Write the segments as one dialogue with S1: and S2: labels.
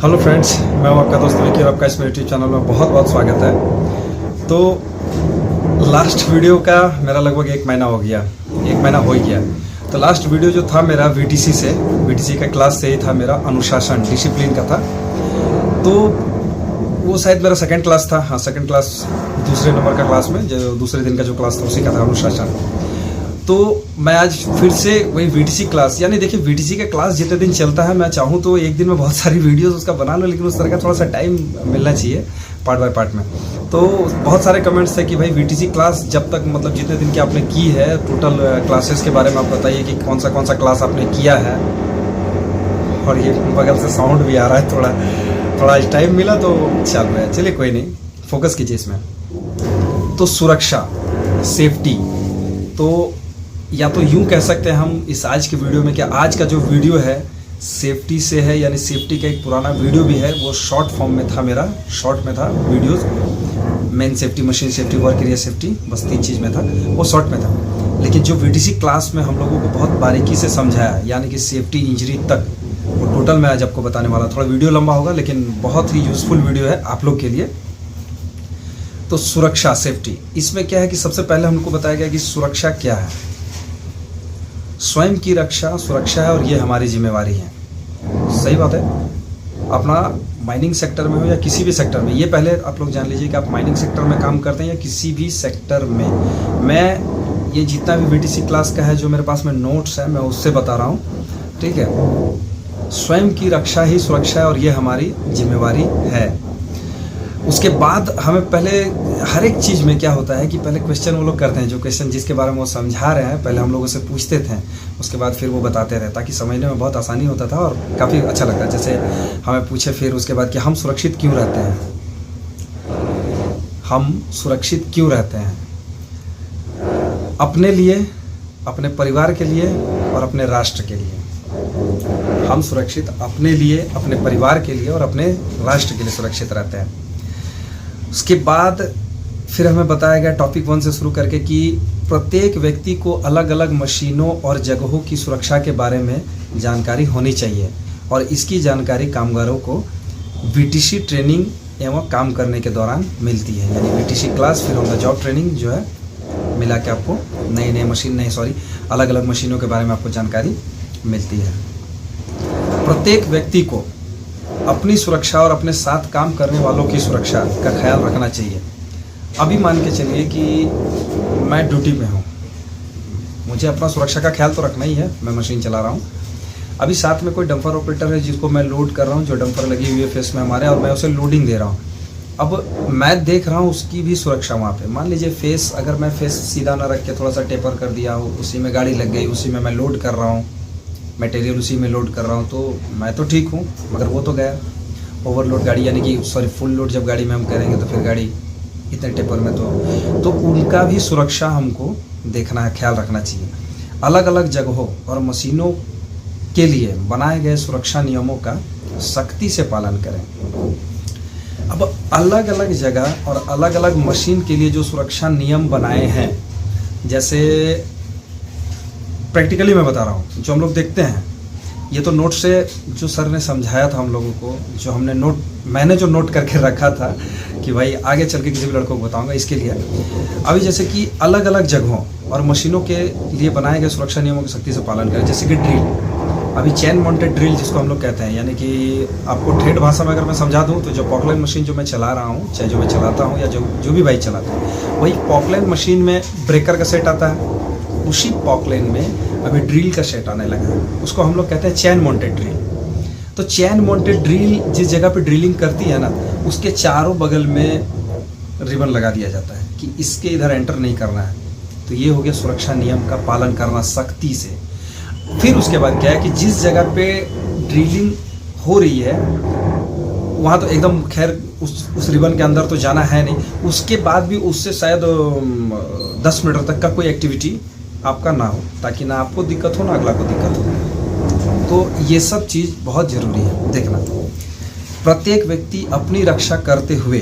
S1: Hello friends, मैं हूं आपका दोस्त विकी और आपका इस यूट्यूब चैनल में बहुत बहुत स्वागत है। तो लास्ट वीडियो का मेरा लगभग एक महीना हो ही गया। तो लास्ट वीडियो जो था मेरा वीटीसी का क्लास से ही था, मेरा अनुशासन डिसिप्लिन का था। तो वो शायद मेरा सेकंड क्लास था। हाँ, सेकंड क्लास, दूसरे नंबर का क्लास में, जो दूसरे दिन का जो क्लास था उसी का था, अनुशासन। तो मैं आज फिर से वही वीटीसी क्लास, यानी देखिए वीटीसी का क्लास जितने दिन चलता है, मैं चाहूँ तो एक दिन में बहुत सारी वीडियोस उसका बना लूँ, लेकिन उस तरह का थोड़ा सा टाइम मिलना चाहिए पार्ट बाय पार्ट में। तो बहुत सारे कमेंट्स थे कि भाई वीटीसी क्लास जब तक, मतलब जितने दिन की आपने की है, टोटल क्लासेस के बारे में आप बताइए कि कौन सा क्लास आपने किया है। और ये बगल से साउंड भी आ रहा है, थोड़ा टाइम मिला तो चल रहा है। चलिए कोई नहीं, फोकस कीजिए इसमें। तो सुरक्षा, सेफ्टी, तो या तो यूं कह सकते हैं हम इस आज के वीडियो में, कि आज का जो वीडियो है सेफ्टी से है, यानी सेफ्टी का एक पुराना वीडियो भी है, वो शॉर्ट फॉर्म में था, मेरा शॉर्ट में था videos. Main safety, machine safety, work area safety, बस 3 चीज़ में था, वो शॉर्ट में था। लेकिन जो वीटीसी क्लास में हम लोगों को बहुत बारीकी से समझाया, यानी कि सेफ्टी इंजरी तक, वो टोटल मैं आज आपको बताने वाला। थोड़ा वीडियो लंबा होगा लेकिन बहुत ही यूजफुल वीडियो है आप लोग के लिए। तो सुरक्षा, सेफ्टी, इसमें क्या है कि सबसे पहले हमको बताया गया कि सुरक्षा क्या है। स्वयं की रक्षा सुरक्षा है और ये हमारी जिम्मेवारी है। सही बात है। अपना माइनिंग सेक्टर में हो या किसी भी सेक्टर में, ये पहले आप लोग जान लीजिए कि आप माइनिंग सेक्टर में काम करते हैं या किसी भी सेक्टर में। मैं ये जितना भी वीटीसी क्लास का है, जो मेरे पास में नोट्स है, मैं उससे बता रहा हूँ, ठीक है। स्वयं की रक्षा ही सुरक्षा है और ये हमारी जिम्मेवारी है। उसके बाद हमें पहले हर एक चीज़ में क्या होता है कि पहले क्वेश्चन वो लोग करते हैं, जो क्वेश्चन जिसके बारे में वो समझा रहे हैं, पहले हम लोगों से पूछते थे, उसके बाद फिर वो बताते रहे, ताकि समझने में बहुत आसानी होता था और काफ़ी अच्छा लगता है। जैसे हमें पूछे फिर उसके बाद कि हम सुरक्षित क्यों रहते हैं, हम सुरक्षित क्यों रहते हैं, अपने लिए, अपने परिवार के लिए और अपने राष्ट्र के लिए। हम सुरक्षित अपने लिए, अपने परिवार के लिए और अपने राष्ट्र के लिए सुरक्षित रहते हैं। उसके बाद फिर हमें बताया गया टॉपिक 1 से शुरू करके कि प्रत्येक व्यक्ति को अलग अलग मशीनों और जगहों की सुरक्षा के बारे में जानकारी होनी चाहिए और इसकी जानकारी कामगारों को वीटीसी ट्रेनिंग एवं काम करने के दौरान मिलती है। यानी वीटीसी क्लास, फिर ऑन द जॉब ट्रेनिंग जो है, मिला के आपको अलग अलग मशीनों के बारे में आपको जानकारी मिलती है। प्रत्येक व्यक्ति को अपनी सुरक्षा और अपने साथ काम करने वालों की सुरक्षा का ख्याल रखना चाहिए। अभी मान के चलिए कि मैं ड्यूटी में हूँ, मुझे अपना सुरक्षा का ख्याल तो रखना ही है, मैं मशीन चला रहा हूँ। अभी साथ में कोई डंपर ऑपरेटर है जिसको मैं लोड कर रहा हूँ, जो डंपर लगी हुई है फेस में हमारे, और मैं उसे लोडिंग दे रहा हूँ। अब मैं देख रहा हूँ उसकी भी सुरक्षा वहाँ पे। मान लीजिए फेस, अगर मैं फेस सीधा ना रख के थोड़ा सा टेपर कर दिया हो, उसी में गाड़ी लग गई, उसी में मैं लोड कर रहा हूँ, मटेरियल उसी में लोड कर रहा हूँ, तो मैं तो ठीक हूँ, मगर वो तो गया ओवरलोड गाड़ी, यानी कि फुल लोड जब गाड़ी में हम करेंगे तो फिर गाड़ी इतने टेपर में, तो उनका भी सुरक्षा हमको देखना है, ख्याल रखना चाहिए। अलग अलग जगहों और मशीनों के लिए बनाए गए सुरक्षा नियमों का सख्ती से पालन करें। अब अलग अलग जगह और अलग अलग मशीन के लिए जो सुरक्षा नियम बनाए हैं, जैसे प्रैक्टिकली मैं बता रहा हूँ, जो हम लोग देखते हैं, ये तो नोट से जो सर ने समझाया था हम लोगों को, जो मैंने जो नोट करके रखा था कि भाई आगे चल के किसी भी लड़कों को बताऊंगा, इसके लिए अभी जैसे कि अलग अलग जगहों और मशीनों के लिए बनाए गए सुरक्षा नियमों की सख्ती से पालन करें। जैसे कि ड्रिल, अभी चेन माउंटेड ड्रिल जिसको हम लोग कहते हैं, यानी कि आपको ठेठ भाषा में अगर मैं समझा दूँ, तो जो पॉकलाइन मशीन जो मैं चला रहा हूँ, चाहे जो मैं चलाता हूँ या जो भी भाई चलाता है, वही पॉकलाइन मशीन में ब्रेकर का सेट आता है, उसी पॉकलाइन में अभी ड्रिल का सेट आने लगा है, उसको हम लोग कहते हैं चैन माउंटेड ड्रिल। तो चैन माउंटेड ड्रिल जिस जगह पे ड्रिलिंग करती है ना, उसके चारों बगल में रिबन लगा दिया जाता है कि इसके इधर एंटर नहीं करना है। तो ये हो गया सुरक्षा नियम का पालन करना सख्ती से। फिर उसके बाद क्या है कि जिस जगह पे ड्रिलिंग हो रही है वहाँ तो एकदम खैर उस रिबन के अंदर तो जाना है नहीं, उसके बाद भी उससे शायद 10 मीटर तक का कोई एक्टिविटी आपका ना हो, ताकि ना आपको दिक्कत हो ना अगला को दिक्कत हो। तो ये सब चीज़ बहुत ज़रूरी है देखना। प्रत्येक व्यक्ति अपनी रक्षा करते हुए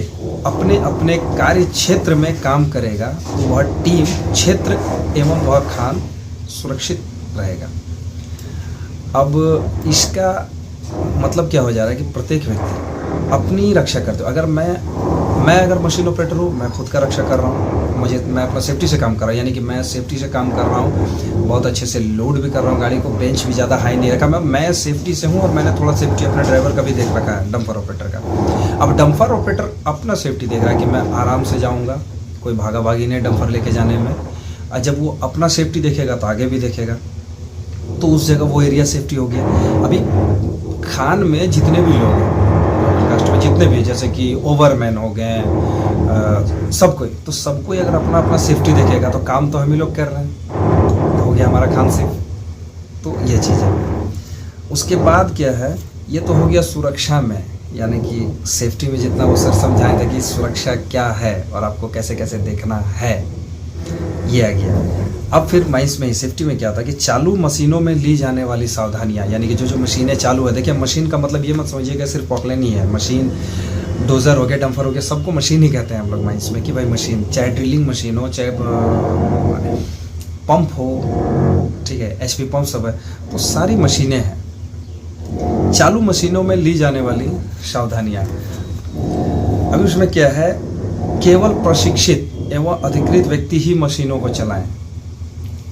S1: अपने अपने कार्य क्षेत्र में काम करेगा तो वह टीम, क्षेत्र एवं वह खान सुरक्षित रहेगा। अब इसका मतलब क्या हो जा रहा है कि प्रत्येक व्यक्ति अपनी रक्षा करते हो। अगर मैं अगर मशीन ऑपरेटर हूँ, मैं खुद का रक्षा कर रहा हूँ, मैं अपना सेफ्टी से काम कर रहा हूँ, यानी कि मैं सेफ्टी से काम कर रहा हूँ, बहुत अच्छे से लोड भी कर रहा हूँ, गाड़ी को बेंच भी ज़्यादा हाई नहीं रखा, मैं सेफ्टी से हूँ। और मैंने थोड़ा सेफ्टी अपने ड्राइवर का भी देख रखा है, डंपर ऑपरेटर का। अब डंपर ऑपरेटर अपना सेफ्टी देख रहा है कि मैं आराम से जाऊँगा, कोई भागा भागी नहीं डंपर लेके जाने में। और जब वो अपना सेफ्टी देखेगा तो आगे भी देखेगा, तो उस जगह वो एरिया सेफ्टी हो गया। अभी खान में जितने भी लोग हैं, कास्ट में जितने भी, जैसे कि ओवरमैन हो गए, सब कोई, तो सब कोई अगर अपना अपना सेफ्टी देखेगा तो काम तो हम ही लोग कर रहे हैं, तो हो गया हमारा खान सेफ। तो ये चीज़ है। उसके बाद क्या है, ये तो हो गया सुरक्षा में, यानी कि सेफ्टी में जितना वो सर समझाए थे कि सुरक्षा क्या है और आपको कैसे कैसे देखना है, ये आ गया। अब फिर माइंस में ही सेफ्टी में क्या था कि चालू मशीनों में ली जाने वाली सावधानियां, यानी कि जो मशीनें चालू है। देखिए मशीन का मतलब ये मत समझिएगा सिर्फ पॉकलेन ही है, मशीन डोजर हो गया, डंपर हो गया, सबको मशीन ही कहते हैं हम लोग माइंस में कि भाई मशीन, चाहे ड्रिलिंग मशीन हो, चाहे पंप हो, ठीक है, एचपी पंप सब है, तो सारी मशीनें हैं। चालू मशीनों में ली जाने वाली सावधानियां, अभी उसमें क्या है, केवल प्रशिक्षित एवं अधिकृत व्यक्ति ही मशीनों को चलाएं।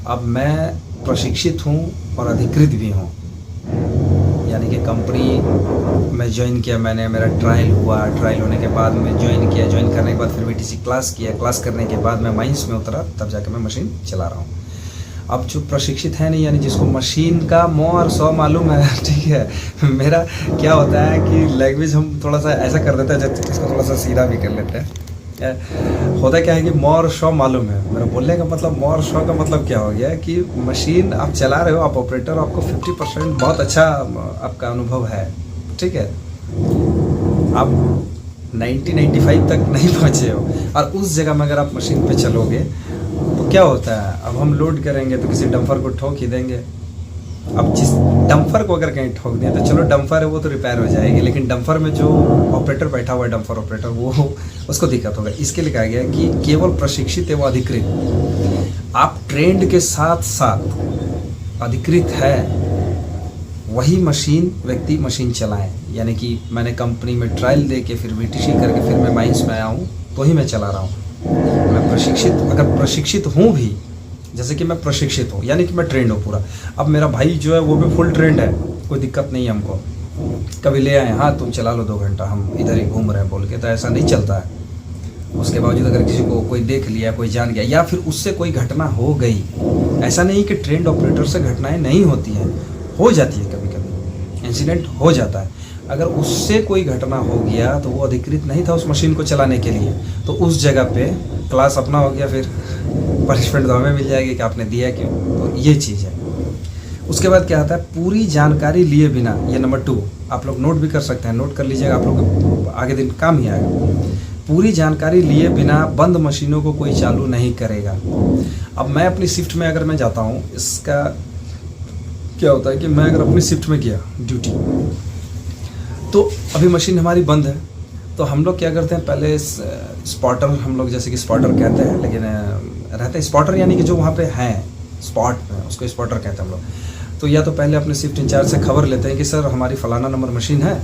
S1: अब मैं प्रशिक्षित हूँ और अधिकृत भी हूँ, यानी कि कंपनी में ज्वाइन किया मैंने, मेरा ट्रायल हुआ, ट्रायल होने के बाद मैं ज्वाइन किया, ज्वाइन करने के बाद फिर बीटीसी क्लास किया, क्लास करने के बाद मैं माइंस में उतरा, तब जाके मैं मशीन चला रहा हूँ। अब जो प्रशिक्षित है नहीं, यानी जिसको मशीन का मो और 100 मालूम है, ठीक है, मेरा क्या होता है कि लैंग्वेज हम थोड़ा सा ऐसा कर देते हैं, जब इसको थोड़ा सा सीधा भी कर लेते हैं। होता क्या है कि मो और 100 मालूम है, मेरा बोलने का मतलब, मो और 100 का मतलब क्या हो गया कि मशीन आप चला रहे हो, आप ऑपरेटर, आपको 50% बहुत अच्छा आपका अनुभव है, ठीक है, आप 90-95 तक नहीं पहुँचे हो, और उस जगह में अगर आप मशीन पे चलोगे तो क्या होता है, अब हम लोड करेंगे तो किसी डंपर को ठोक ही देंगे। अब जिस डंपर को अगर कहीं ठोक दिया तो चलो डंपर है वो तो रिपेयर हो जाएगी, लेकिन डंपर में जो ऑपरेटर बैठा हुआ है, डंपर ऑपरेटर, वो उसको दिक्कत होगा। इसके लिए कहा गया है कि केवल प्रशिक्षित एवं अधिकृत, आप ट्रेंड के साथ साथ अधिकृत है वही मशीन व्यक्ति मशीन चलाएं। यानी कि मैंने कंपनी में ट्रायल दे के फिर बीटीसी करके फिर मैं माइंस में आया हूँ, तो ही मैं चला रहा हूँ। मैं प्रशिक्षित, अगर प्रशिक्षित हूँ भी, जैसे कि मैं प्रशिक्षित हूँ यानी कि मैं ट्रेंड हूँ पूरा। अब मेरा भाई जो है वो भी फुल ट्रेंड है, कोई दिक्कत नहीं है हमको, कभी ले आए, हाँ तुम चला लो 2 घंटा, हम इधर ही घूम रहे हैं बोल के, तो ऐसा नहीं चलता है। उसके बावजूद अगर किसी को कोई देख लिया, कोई जान गया, या फिर उससे कोई घटना हो गई, ऐसा नहीं कि ट्रेंड ऑपरेटर से घटनाएं नहीं होती हैं, हो जाती है, कभी कभी इंसिडेंट हो जाता है। अगर उससे कोई घटना हो गया तो वो अधिकृत नहीं था उस मशीन को चलाने के लिए, तो उस जगह पे क्लास अपना हो गया, फिर पनिशमेंट तो हमें मिल जाएगी कि आपने दिया क्यों। तो ये चीज़ है। उसके बाद क्या आता है, पूरी जानकारी लिए बिना, ये नंबर 2 आप लोग नोट भी कर सकते हैं, नोट कर लीजिएगा, आप लोग आगे दिन काम ही आएगा। पूरी जानकारी लिए बिना बंद मशीनों को कोई चालू नहीं करेगा। अब मैं अपनी शिफ्ट में अगर मैं जाता हूँ, इसका क्या होता है कि मैं अगर अपनी शिफ्ट में गया ड्यूटी, तो अभी मशीन हमारी बंद है, तो हम लोग क्या करते हैं, पहले स्पॉटर, हम लोग जैसे कि स्पॉटर कहते हैं, लेकिन रहते हैं स्पॉटर, यानी कि जो वहाँ पे हैं स्पॉट में, उसको स्पॉटर कहते हैं हम लोग। तो या तो पहले अपने शिफ्ट इंचार्ज से खबर लेते हैं कि सर हमारी फलाना नंबर मशीन है,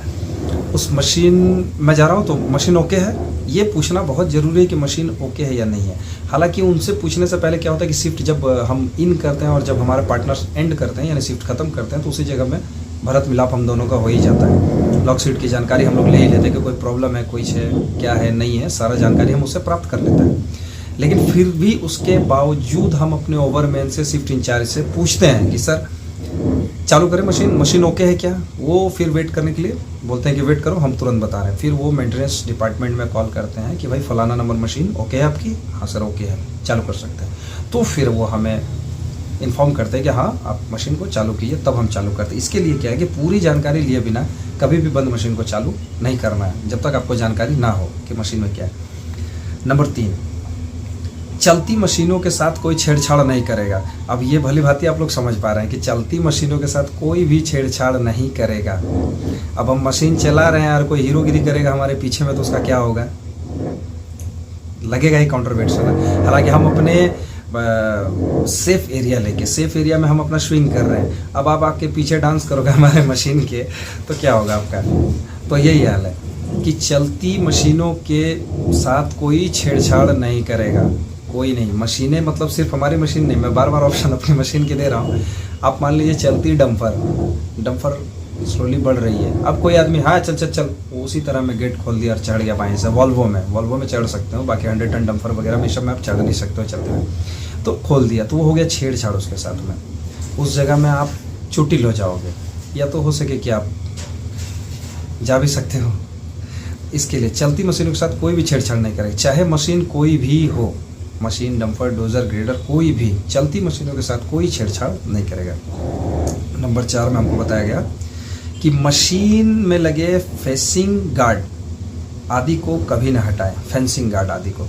S1: उस मशीन में जा रहा हूँ, तो मशीन ओके है। ये पूछना बहुत ज़रूरी है कि मशीन ओके है या नहीं है। हालांकि उनसे पूछने से पहले क्या होता है कि शिफ्ट जब हम इन करते हैं और जब हमारे पार्टनर्स एंड करते हैं, यानी शिफ्ट खत्म करते हैं, तो उसी जगह में भरत मिलाप हम दोनों का हो ही जाता है। लॉक शीट की जानकारी हम लोग ले ही लेते हैं कि कोई प्रॉब्लम है, कुछ है, क्या है, नहीं है, सारा जानकारी हम उससे प्राप्त कर लेते हैं। लेकिन फिर भी उसके बावजूद हम अपने ओवरमैन से, शिफ्ट इंचार्ज से पूछते हैं कि सर चालू करें मशीन ओके है क्या। वो फिर वेट करने के लिए बोलते हैं कि वेट करो, हम तुरंत बता रहे हैं। फिर वो मेंटेनेंस डिपार्टमेंट में कॉल करते हैं कि भाई फलाना नंबर मशीन ओके है आपकी, हाँ सर ओके है, चालू कर सकते हैं। तो फिर वो हमें इन्फॉर्म करते हैं कि हाँ आप मशीन को चालू कीजिए, तब हम चालू करते हैं। इसके लिए क्या है कि पूरी जानकारी लिए बिना कभी भी बंद मशीन को चालू नहीं करना है, जब तक आपको जानकारी ना हो कि मशीन में क्या है। नंबर 3, चलती मशीनों के साथ कोई छेड़छाड़ नहीं करेगा। अब ये भली भांति आप लोग समझ पा रहे हैं कि चलती मशीनों के साथ कोई भी छेड़छाड़ नहीं करेगा। अब हम मशीन चला रहे हैं और कोई हीरोगिरी करेगा हमारे पीछे में, तो उसका क्या होगा, लगेगा ही काउंटर वेट से। हालांकि हम अपने सेफ एरिया लेके, सेफ एरिया में हम अपना स्विंग कर रहे हैं, अब आप आपके पीछे डांस करोगे हमारे मशीन के तो क्या होगा आपका। तो यही हाल है कि चलती मशीनों के साथ कोई छेड़छाड़ नहीं करेगा, कोई नहीं। मशीनें मतलब सिर्फ हमारी मशीन नहीं, मैं बार बार ऑप्शन अपनी मशीन के दे रहा हूँ। आप मान लीजिए चलती डंपर स्लोली बढ़ रही है, अब कोई आदमी हाँ चल चल चल, उसी तरह में गेट खोल दिया और चढ़ गया बाएं से। वॉल्वो में चढ़ सकते हो, बाकी 100 टन डंपर वगैरह में सब में आप चढ़ नहीं सकते हो चलते हुए, तो खोल दिया तो वो हो गया छेड़छाड़ उसके साथ में। उस जगह में आप चुटिल हो जाओगे, या तो हो सके कि आप जा भी सकते हो। इसके लिए चलती मशीनों के साथ कोई भी छेड़छाड़ नहीं करेगा, चाहे मशीन कोई भी हो, मशीन, डंपर, डोजर, ग्रेडर, कोई भी चलती मशीनों के साथ कोई छेड़छाड़ नहीं करेगा। नंबर 4 में हमको बताया गया कि मशीन में लगे फेंसिंग गार्ड आदि को कभी न हटाएं। फेंसिंग गार्ड आदि को,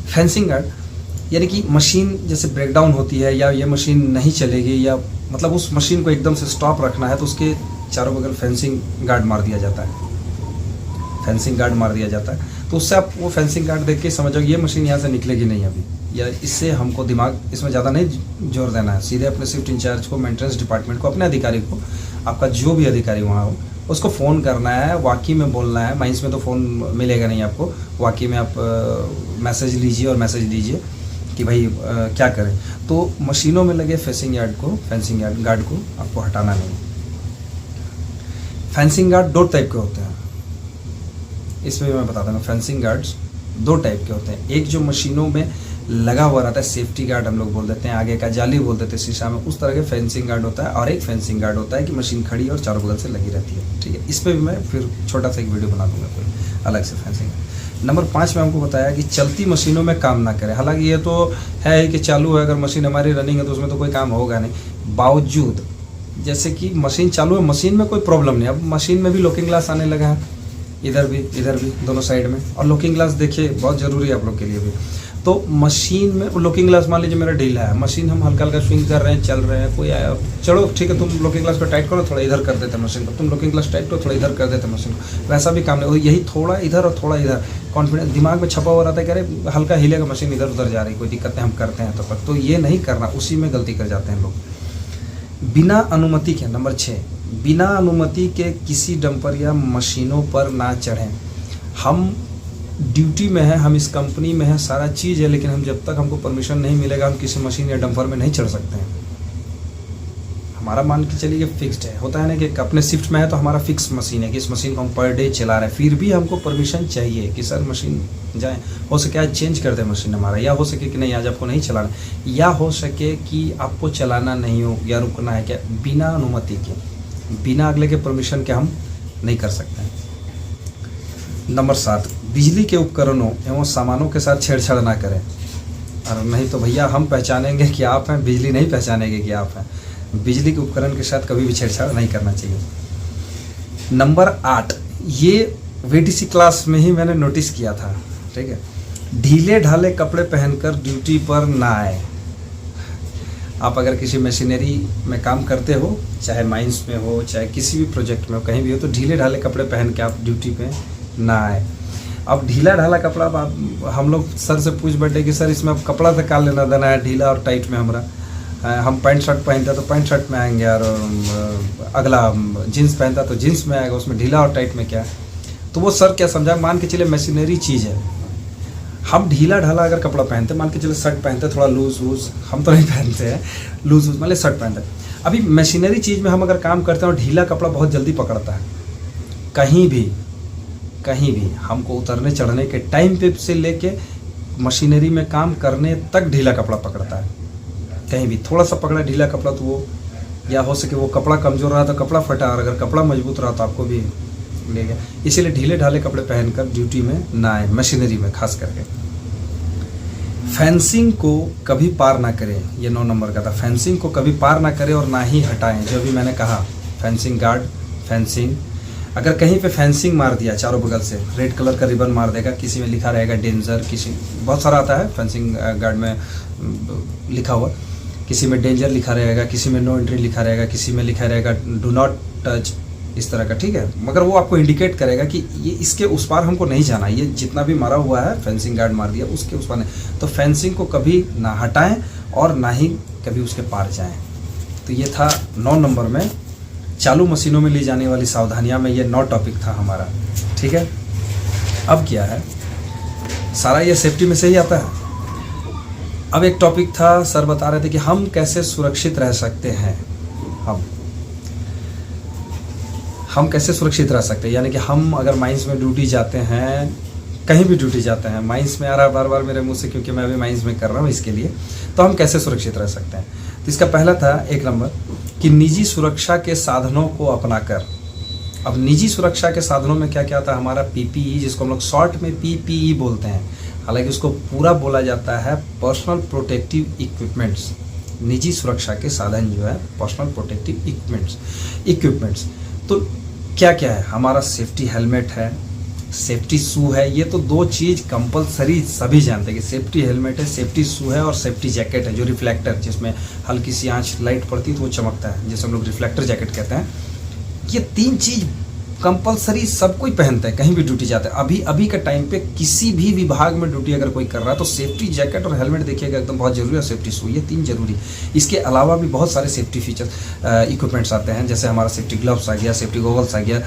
S1: फेंसिंग गार्ड यानी कि मशीन जैसे ब्रेकडाउन होती है या ये मशीन नहीं चलेगी, या मतलब उस मशीन को एकदम से स्टॉप रखना है तो उसके चारों बगल फेंसिंग गार्ड मार दिया जाता है। फेंसिंग गार्ड मार दिया जाता है तो उससे आप वो फेंसिंग गार्ड देख के समझो ये मशीन यहाँ से निकलेगी नहीं अभी, या इससे हमको दिमाग इसमें ज़्यादा नहीं जोर देना है। सीधे अपने शिफ्ट इंचार्ज को, मेंटेनेंस डिपार्टमेंट को, अपने अधिकारी को, आपका जो भी अधिकारी वहाँ हो उसको फ़ोन करना है, वाकई में बोलना है। माइंस में तो फ़ोन मिलेगा नहीं आपको, वाकई में आप मैसेज लीजिए और मैसेज दीजिए कि भाई क्या करें। तो मशीनों में लगे फेंसिंग गार्ड को आपको हटाना नहीं। फेंसिंग गार्ड 2 टाइप के होते हैं, इसमें भी मैं बताता हूँ। फेंसिंग गार्ड्स 2 टाइप के होते हैं, एक जो मशीनों में लगा हुआ रहता है, सेफ्टी गार्ड हम लोग बोल देते हैं, आगे का जाली बोल देते हैं शीशा में, उस तरह के फेंसिंग गार्ड होता है। और एक फेंसिंग गार्ड होता है कि मशीन खड़ी और चारों बगल से लगी रहती है, ठीक है। इस पर भी मैं फिर छोटा सा एक वीडियो बना दूंगा कोई अलग से फेंसिंग। नंबर 5 में हमको बताया कि चलती मशीनों में काम ना करें। हालांकि ये तो है कि चालू है, अगर मशीन हमारी रनिंग है तो उसमें तो कोई काम होगा नहीं। बावजूद जैसे कि मशीन चालू है, मशीन में कोई प्रॉब्लम नहीं, अब मशीन में भी लॉकिंग ग्लास आने लगा है, इधर भी दोनों साइड में। और लॉकिंग ग्लास देखिए बहुत ज़रूरी है आप लोग के लिए भी। तो मशीन में लॉकिंग ग्लास मान लीजिए मेरा ढीला है, मशीन हम हल्का हल्का स्विंग कर रहे हैं, चल रहे हैं, कोई आया चलो ठीक है तुम लॉकिंग ग्लास को टाइट करो, थोड़ा इधर कर देते मशीन को, तुम लॉकिंग ग्लास टाइट करो, थोड़ा इधर कर देते मशीन को। वैसा भी काम नहीं, यही थोड़ा इधर और थोड़ा इधर कॉन्फिडेंस दिमाग में छपा हुआ रहता है कि अरे हल्का हिलेगा मशीन, इधर उधर जा रही, कोई दिक्कत नहीं, हम करते हैं। तो ये नहीं करना, उसी में गलती कर जाते हैं लोग। बिना अनुमति के, नंबर 6, बिना अनुमति के किसी डंपर या मशीनों पर ना चढ़ें। हम ड्यूटी में है, हम इस कंपनी में है, सारा चीज़ है, लेकिन हम जब तक हमको परमिशन नहीं मिलेगा हम किसी मशीन या डंपर में नहीं चढ़ सकते हैं। हमारा मान के चलिए फिक्स्ड है, होता है ना कि अपने शिफ्ट में है तो हमारा फिक्स मशीन है कि इस मशीन को हम पर डे चला रहे हैं, फिर भी हमको परमिशन चाहिए कि सर मशीन जाए, हो सके आज चेंज कर दे मशीन हमारा, या हो सके कि नहीं आज आपको नहीं चलाना, या हो सके कि आपको चलाना नहीं हो या रुकना है, क्या बिना अनुमति के, बिना अगले के परमिशन के हम नहीं कर सकते हैं। नंबर 7, बिजली के उपकरणों एवं सामानों के साथ छेड़छाड़ ना करें। और नहीं तो भैया हम पहचानेंगे कि आप हैं, बिजली नहीं पहचानेंगे कि आप हैं। बिजली के उपकरण के साथ कभी भी छेड़छाड़ नहीं करना चाहिए। नंबर 8, ये VTC क्लास में ही मैंने नोटिस किया था, ठीक है। ढीले ढाले कपड़े पहनकर ड्यूटी पर ना आए। आप अगर किसी मशीनरी में काम करते हो, चाहे माइंस में हो, चाहे किसी भी प्रोजेक्ट में हो, कहीं भी हो, तो ढीले ढाले कपड़े पहन के आप ड्यूटी पे ना आए। अब ढीला ढाला कपड़ा, आप हम लोग सर से पूछ बैठे कि सर इसमें अब कपड़ा से का लेना देना है, ढीला और टाइट में हमारा। हम पैंट शर्ट पहनते तो पैंट शर्ट में आएंगे, और अगला जीन्स पहनता तो जीन्स में आएगा, उसमें ढीला और टाइट में क्या है। तो वो सर क्या समझा, मान के चले मशीनरी चीज़ है, हम ढीला ढाला अगर कपड़ा पहनते, मान के चले शर्ट पहनते थोड़ा लूज वूज, हम तो नहीं पहनते हैं लूज वूज, मतलब शर्ट पहनते। अभी मशीनरी चीज़ में हम अगर काम करते हैं और ढीला कपड़ा बहुत जल्दी पकड़ता है, कहीं भी हमको उतरने चढ़ने के टाइम पे से लेके मशीनरी में काम करने तक ढीला कपड़ा पकड़ता है। कहीं भी थोड़ा सा पकड़ा ढीला कपड़ा तो वो, या हो सके वो कपड़ा कमज़ोर रहा तो कपड़ा फटा, और अगर कपड़ा मजबूत रहा तो आपको भी ले गया। इसीलिए ढीले ढाले कपड़े पहनकर ड्यूटी में ना आए, मशीनरी में खास करके। फेंसिंग को कभी पार ना करें, ये 9 नंबर का था। फेंसिंग को कभी पार ना करें और ना ही हटाएं, जो भी मैंने कहा। फेंसिंग गार्ड, फेंसिंग, अगर कहीं पे फेंसिंग मार दिया चारों बगल से, रेड कलर का रिबन मार देगा, किसी में लिखा रहेगा डेंजर, किसी बहुत सारा आता है फेंसिंग गार्ड में लिखा हुआ, किसी में डेंजर लिखा रहेगा, किसी में नो एंट्री लिखा रहेगा, किसी में लिखा रहेगा डू नॉट टच, इस तरह का, ठीक है। मगर वो आपको इंडिकेट करेगा कि ये इसके उस पार हमको नहीं जाना, ये जितना भी मारा हुआ है फेंसिंग गार्ड मार दिया उसके उस पार नहीं। तो फेंसिंग को कभी ना हटाएं और ना ही कभी उसके पार जाएं। तो ये था 9 नंबर में चालू मशीनों में ली जाने वाली सावधानियां में ये 9 टॉपिक था हमारा, ठीक है। अब क्या है, सारा ये सेफ्टी में से ही आता है। अब एक टॉपिक था, सर बता रहे थे कि हम कैसे सुरक्षित रह सकते हैं। हम कैसे सुरक्षित रह सकते हैं, यानी कि हम अगर माइंस में ड्यूटी जाते हैं, कहीं भी ड्यूटी जाते हैं, माइंस में आ रहा है बार बार मेरे मुंह से क्योंकि मैं अभी माइंस में कर रहा हूँ इसके लिए, तो हम कैसे सुरक्षित रह सकते हैं। तो इसका पहला था 1 नंबर कि निजी सुरक्षा के साधनों को अपनाकर। अब निजी सुरक्षा के साधनों में क्या क्या आता है, हमारा पीपीई, जिसको हम लोग शॉर्ट में पीपीई बोलते हैं, हालांकि उसको पूरा बोला जाता है पर्सनल प्रोटेक्टिव इक्विपमेंट्स। निजी सुरक्षा के साधन जो है पर्सनल प्रोटेक्टिव इक्विपमेंट्स। तो क्या क्या है, हमारा सेफ्टी हेलमेट है, सेफ्टी शू है। ये तो 2 चीज़ कंपलसरी सभी जानते हैं कि सेफ्टी हेलमेट है, सेफ्टी शू है और सेफ्टी जैकेट है जो रिफ्लेक्टर, जिसमें हल्की सी आंच लाइट पड़ती है तो वो चमकता है, जिसे हम लोग रिफ्लेक्टर जैकेट कहते हैं। ये 3 चीज़ कंपलसरी सब कोई पहनता है कहीं भी ड्यूटी जाता है। अभी के टाइम पे किसी भी विभाग में ड्यूटी अगर कोई कर रहा है तो सेफ्टी जैकेट और हेलमेट देखिएगा एकदम बहुत जरूरी है, सेफ्टी शू, ये 3 जरूरी। इसके अलावा भी बहुत सारे सेफ्टी फीचर्स इक्विपमेंट्स आते हैं, जैसे हमारा सेफ्टी ग्लव्स आ गया, सेफ्टी गॉगल्स आ गया,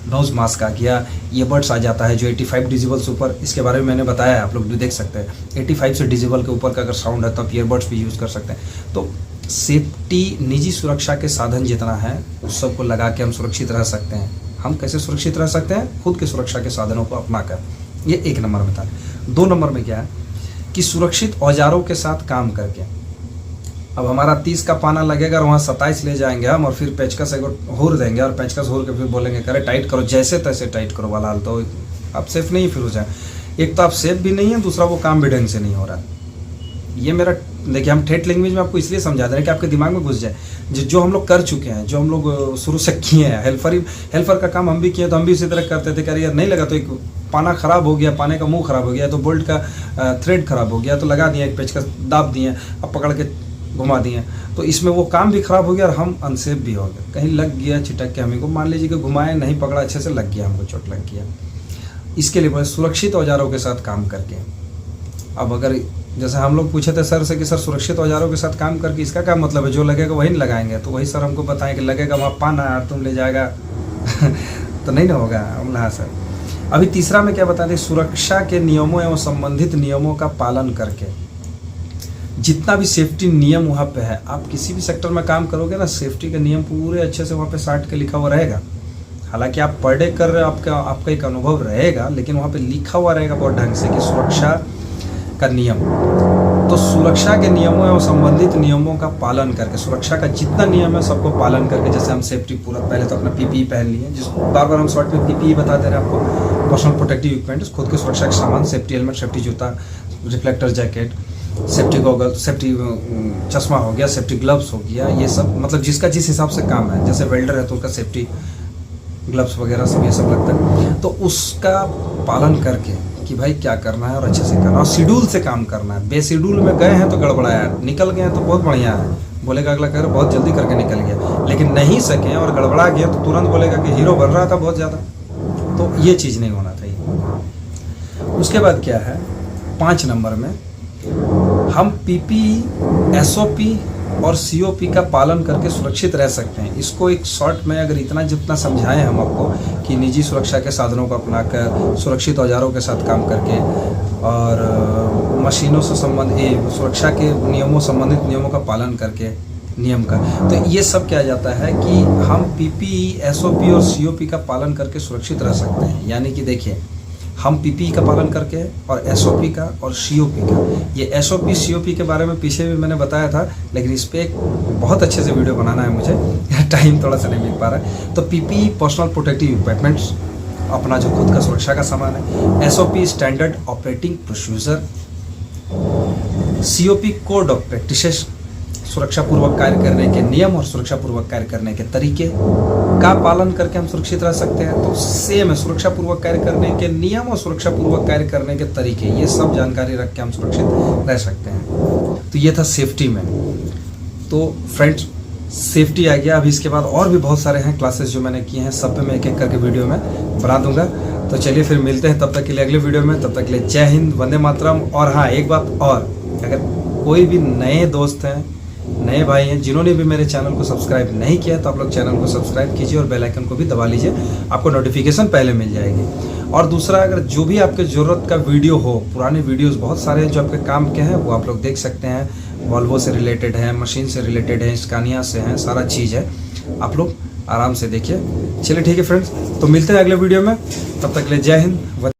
S1: नोज मास्क आ गया, ईयरबड्स आ जाता है जो 85 डिजिबल से ऊपर, इसके बारे में मैंने बताया है, आप लोग भी देख सकते हैं। 85 से डिजिबल के ऊपर का अगर साउंड है तो आप ईयरबड्स भी यूज़ कर सकते हैं। तो सेफ्टी निजी सुरक्षा के साधन जितना है उस सबको लगा के हम सुरक्षित रह सकते हैं। हम कैसे सुरक्षित रह सकते हैं, खुद के सुरक्षा के साधनों को अपनाकर। ये 1 नंबर में था। 2 नंबर में क्या है कि सुरक्षित औजारों के साथ काम करके। अब हमारा 30 का पाना लगेगा और वहाँ 27 ले जाएंगे हम, और फिर पेचकस एक होर देंगे और पेचकस होर के फिर बोलेंगे करे टाइट करो, जैसे तैसे टाइट करो वाला हाल, तो आप सेफ नहीं फिर हो जाए। एक तो आप सेफ भी नहीं है, दूसरा वो काम भी ढंग से नहीं हो रहा है। ये मेरा देखिए, हम ठेठ लैंग्वेज में आपको इसलिए समझा दे रहे हैं कि आपके दिमाग में घुस जाए जो हम लोग कर चुके हैं, जो हम लोग शुरू से किए हैं। हेल्पर का काम हम भी किए तो हम भी इसी तरह करते थे, यार नहीं लगा तो एक पाना खराब हो गया, पाने का मुंह खराब हो गया, तो बोल्ट का थ्रेड खराब हो गया, तो लगा दिया, एक पेचकस दाब दिए, अब पकड़ के घुमा दिए, तो इसमें वो काम भी खराब हो गया और हम अनसेफ भी हो गए। कहीं लग गया छिटक के हमें को, मान लीजिए कि घुमाए नहीं पकड़ा अच्छे से, लग गया, हमको चोट लग गया। इसके लिए बोले सुरक्षित औजारों के साथ काम करके। अब अगर जैसे हम लोग पूछे थे सर से कि सर सुरक्षित औजारों के साथ काम करके इसका क्या मतलब है, जो लगेगा वही लगाएंगे, तो वही सर हमको बताएं कि लगेगा वहाँ पाना और तुम ले जाएगा तो नहीं ना होगा। हम हाँ सर। अभी तीसरा में क्या बताते हैं, सुरक्षा के नियमों एवं संबंधित नियमों का पालन करके। जितना भी सेफ्टी नियम वहाँ पे है, आप किसी भी सेक्टर में काम करोगे ना, सेफ्टी के नियम पूरे अच्छे से वहाँ पे साट के लिखा हुआ रहेगा। हालांकि आप पर डे कर रहे हो, आपका एक अनुभव रहेगा, लेकिन वहाँ पे लिखा हुआ रहेगा बहुत ढंग से कि सुरक्षा का नियम। तो सुरक्षा के नियमों एवं संबंधित नियमों का पालन करके, सुरक्षा का जितना नियम है सबको पालन करके, जैसे हम सेफ्टी पूरा पहले तो अपना पीपीई पहन लिए, जिसको बार बार हम शॉर्ट में पीपीई बताते रहे आपको, पर्सनल प्रोटेक्टिव इक्विपमेंट्स, खुद के सुरक्षा के सामान, सेफ्टी हेलमेट, सेफ्टी जूता, reflector jacket, safety goggle, safety चश्मा हो गया, सेफ्टी ग्लव्स हो गया, ये सब मतलब जिसका जिस हिसाब से काम है, जैसे वेल्डर है तो उसका सेफ्टी ग्लव्स वगैरह सब ये सब लगता है, तो उसका पालन करके कि भाई क्या करना है और अच्छे से करना, और शेड्यूल से काम करना है। बेशेड्यूल में गए हैं तो गड़बड़ाया, निकल गए हैं तो बहुत बढ़िया है, बोलेगा अगला कह रहा बहुत जल्दी करके निकल गया, लेकिन नहीं सके और गड़बड़ा गया तो तुरंत बोलेगा कि हीरो बन रहा था बहुत ज़्यादा। तो ये चीज़ नहीं होना चाहिए। उसके बाद क्या है, 5 नंबर में हम पीपीई, एसओपी और सीओपी का पालन करके सुरक्षित रह सकते हैं। इसको एक शॉर्ट में अगर इतना जितना समझाएं हम आपको कि निजी सुरक्षा के साधनों को अपनाकर, सुरक्षित औजारों के साथ काम करके, और मशीनों से संबंधित सुरक्षा के नियमों, संबंधित नियमों का पालन करके, नियम का, तो ये सब क्या जाता है कि हम पीपीई, एसओपी और सीओपी का पालन करके सुरक्षित रह सकते हैं। यानी कि देखिए, हम पीपीई का पालन करके और एसओपी का और सीओपी का, ये एसओपी सीओपी के बारे में पीछे भी मैंने बताया था, लेकिन इस पर एक बहुत अच्छे से वीडियो बनाना है मुझे, टाइम थोड़ा सा नहीं मिल पा रहा है। तो पीपीई पर्सनल प्रोटेक्टिव इक्विपमेंट्स, अपना जो खुद का सुरक्षा का सामान है, SOP standard operating procedure, COP code of practices, सुरक्षा पूर्वक कार्य करने के नियम और सुरक्षा पूर्वक कार्य करने के तरीके का पालन करके हम सुरक्षित रह सकते हैं। तो सेम है, सुरक्षा पूर्वक कार्य करने के नियम और सुरक्षा पूर्वक कार्य करने के तरीके, ये सब जानकारी रख के हम सुरक्षित रह सकते हैं। तो ये था सेफ्टी में। तो फ्रेंड्स, सेफ्टी आ गया। अभी इसके बाद और भी बहुत सारे हैं क्लासेस जो मैंने किए हैं, सब पे मैं एक एक करके वीडियो में बना दूंगा। तो चलिए फिर मिलते हैं तब तक के लिए अगले वीडियो में। तब तक के लिए जय हिंद, वंदे मातरम। और हाँ, एक बात और, अगर कोई भी नए दोस्त हैं, नए भाई हैं जिन्होंने भी मेरे चैनल को सब्सक्राइब नहीं किया, तो आप लोग चैनल को सब्सक्राइब कीजिए और बेल आइकन को भी दबा लीजिए, आपको नोटिफिकेशन पहले मिल जाएगी। और दूसरा, अगर जो भी आपके ज़रूरत का वीडियो हो, पुराने वीडियोस बहुत सारे हैं जो आपके काम के हैं, वो आप लोग देख सकते हैं। वॉल्वो से रिलेटेड है, मशीन से रिलेटेड है, स्कानिया से हैं, सारा चीज़ है, आप लोग आराम से देखिए। चलिए ठीक है फ्रेंड्स, तो मिलते हैं अगले वीडियो में। तब तक के लिए जय हिंद।